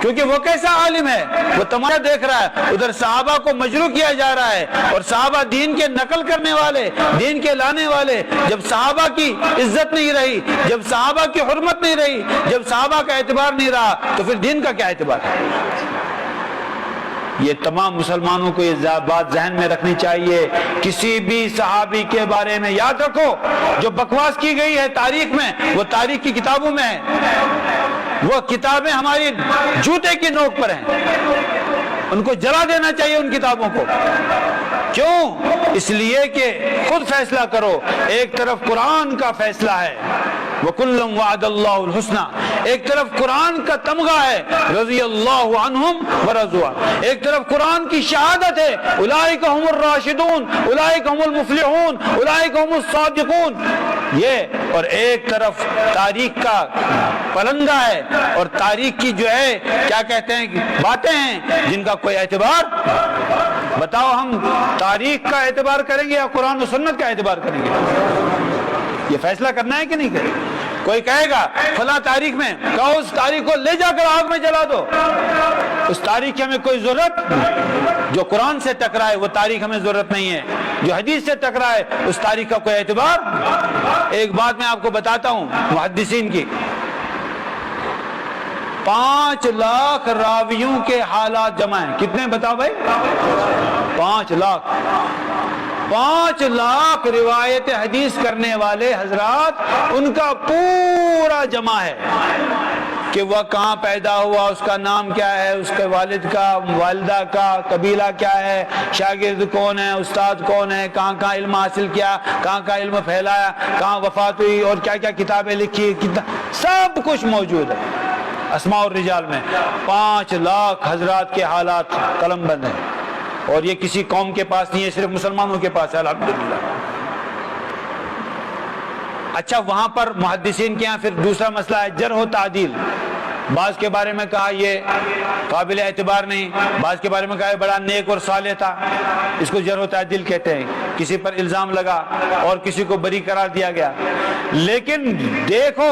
کیونکہ وہ کیسا عالم ہے، وہ تماشا دیکھ رہا ہے، ادھر صحابہ کو مجروح کیا جا رہا ہے، اور صحابہ دین کے نقل کرنے والے، دین کے لانے والے، جب صحابہ کی عزت نہیں رہی، جب صحابہ کی حرمت نہیں رہی، جب صحابہ کا اعتبار نہیں رہا، تو پھر دین کا کیا اعتبار ہے؟ یہ تمام مسلمانوں کو یہ بات ذہن میں رکھنی چاہیے۔ کسی بھی صحابی کے بارے میں یاد رکھو، جو بکواس کی گئی ہے تاریخ میں، وہ تاریخ کی کتابوں میں ہے، وہ کتابیں ہماری جوتے کی نوک پر ہیں، ان کو جلا دینا چاہیے ان کتابوں کو۔ کیوں؟ اس لیے کہ خود فیصلہ کرو، ایک طرف قرآن کا فیصلہ ہے وَكُلًّا وَعَدَ اللَّهُ الْحُسْنَى، ایک طرف قرآن کا تمغہ ہے رضی اللہ عنہم ورضوا، ایک طرف قرآن کی شہادت ہے اولئک هم الراشدون، اولئک هم المفلحون، اولئک هم الصادقون، یہ، اور ایک طرف تاریخ کا پلندہ ہے، اور تاریخ کی جو ہے کیا کہتے ہیں باتیں ہیں جن کا کوئی اعتبار۔ بتاؤ ہم تاریخ کا اعتبار کریں گے یا قرآن و سنت کا اعتبار کریں گے؟ یہ فیصلہ کرنا ہے کہ نہیں کریں؟ کوئی کہے گا فلاں تاریخ میں، کہو اس تاریخ کو لے جا کر آگ میں جلا دو، اس تاریخ کی ہمیں کوئی ضرورت، جو قرآن سے ٹکرائے وہ تاریخ ہمیں ضرورت نہیں ہے، جو حدیث سے ٹکرائے اس تاریخ کا کوئی اعتبار۔ ایک بات میں آپ کو بتاتا ہوں محدثین کی، 5 لاکھ راویوں کے حالات جمع ہیں، کتنے بتاؤ بھائی؟ 5 لاکھ، 5 لاکھ روایت حدیث کرنے والے حضرات، ان کا پورا جمع ہے کہ وہ کہاں پیدا ہوا، اس کا نام کیا ہے، اس کے والد کا، والدہ کا، قبیلہ کیا ہے، شاگرد کون ہے، استاد کون ہے، کہاں کہاں علم حاصل کیا، کہاں کہاں علم پھیلایا، کہاں وفات ہوئی، اور کیا کیا کتابیں لکھی، سب کچھ موجود ہے اسماء الرجال میں۔ 5 لاکھ حضرات کے حالات قلم بند ہیں، اور یہ کسی قوم کے پاس نہیں ہے، صرف مسلمانوں کے پاس ہے الحمدللہ۔ اچھا، وہاں پر محدثین کے یہاں پھر دوسرا مسئلہ ہے جرح و تعدیل۔ بعض کے بارے میں کہا یہ قابل اعتبار نہیں، بعض کے بارے میں کہا یہ بڑا نیک اور صالح تھا، اس کو جرح و تعدیل کہتے ہیں۔ کسی پر الزام لگا اور کسی کو بری قرار دیا گیا۔ لیکن دیکھو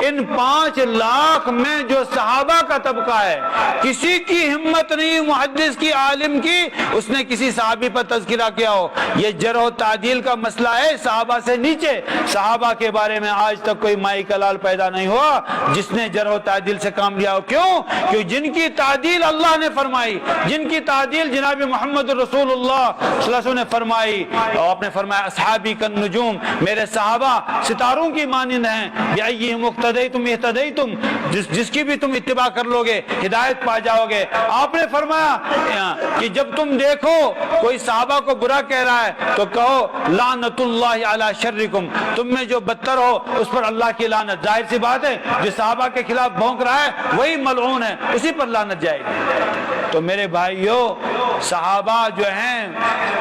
ان 5 لاکھ میں جو صحابہ کا طبقہ ہے، کسی کی ہمت نہیں محدث کی، عالم کی، اس نے کسی صحابی پر تذکرہ کیا ہو۔ یہ جرح و تعدیل کا مسئلہ ہے صحابہ سے نیچے۔ صحابہ کے بارے میں آج تک کوئی مائی کلال پیدا نہیں ہوا جس نے جرح و تعدیل سے کام لیا ہو۔ کیوں؟ کہ جن کی تعدیل اللہ نے فرمائی، جن کی تعدیل جناب محمد رسول اللہ صلی اللہ علیہ وسلم نے فرمائی، اور آپ نے فرمایا اصحابی کالنجوم، میرے صحابہ ستاروں کی مانند ہیں، بِأَيِّهِمْ اقْتَدَيْتُمْ اهْتَدَيْتُمْ، جس کی بھی تم اتباع کر لو گے ہدایت پا جاؤ گے۔ آپ نے فرمایا کہ جب تم دیکھو کوئی صحابہ کو برا کہہ رہا ہے تو کہو لعنت اللہ علی شرکم، تم میں جو بدتر ہو اس پر اللہ کی لعنت۔ ظاہر سی بات ہے جو صحابہ کے خلاف بھونک رہا ہے وہی ملعون ہے، اسی پر لعنت جائے گی۔ تو میرے بھائیو، صحابہ جو ہیں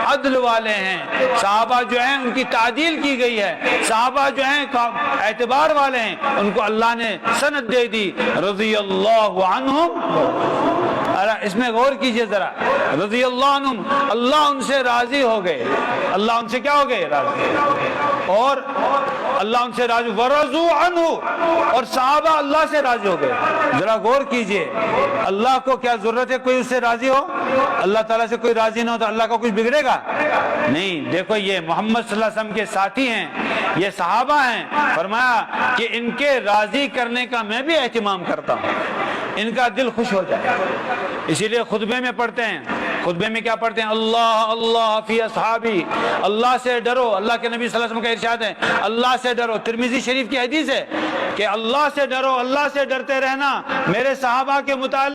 عدل والے ہیں، صحابہ جو ہیں ان کی تعدیل کی گئی ہے، صحابہ جو ہیں اعتبار والے ہیں، ان کو اللہ نے سند دے دی رضی اللہ عنہم۔ اس میں غور کیجئے ذرا، رضی اللہ عنہم، اللہ ان سے راضی ہو گئے، اللہ ان سے کیا ہو گئے؟ راضی، اور اللہ ان سے راضی، ورضوا عنہ، اور صحابہ اللہ سے راضی ہو گئے۔ ذرا غور کیجئے، اللہ کو کیا ضرورت ہے کوئی اس سے راضی ہو؟ اللہ تعالیٰ سے کوئی راضی نہ ہو تو اللہ کا کچھ بگڑے گا؟ نہیں۔ دیکھو یہ محمد صلی اللہ علیہ وسلم کے ساتھی ہیں، یہ صحابہ ہیں، فرمایا کہ ان کے راضی کرنے کا میں بھی اہتمام کرتا ہوں، ان کا دل خوش ہو جائے۔ اسی لیے خطبے میں پڑھتے ہیں، خطبے میں کیا پڑھتے ہیں؟ اللہ اللہ فی اصحابی، اللہ سے ڈرو۔ اللہ کے نبی صلی اللہ علیہ وسلم کا ارشاد ہے اللہ سے ڈرو، ترمذی شریف کی حدیث ہے کہ اللہ سے ڈرو، اللہ سے ڈرتے رہنا، میرے صحابہ کے متعلق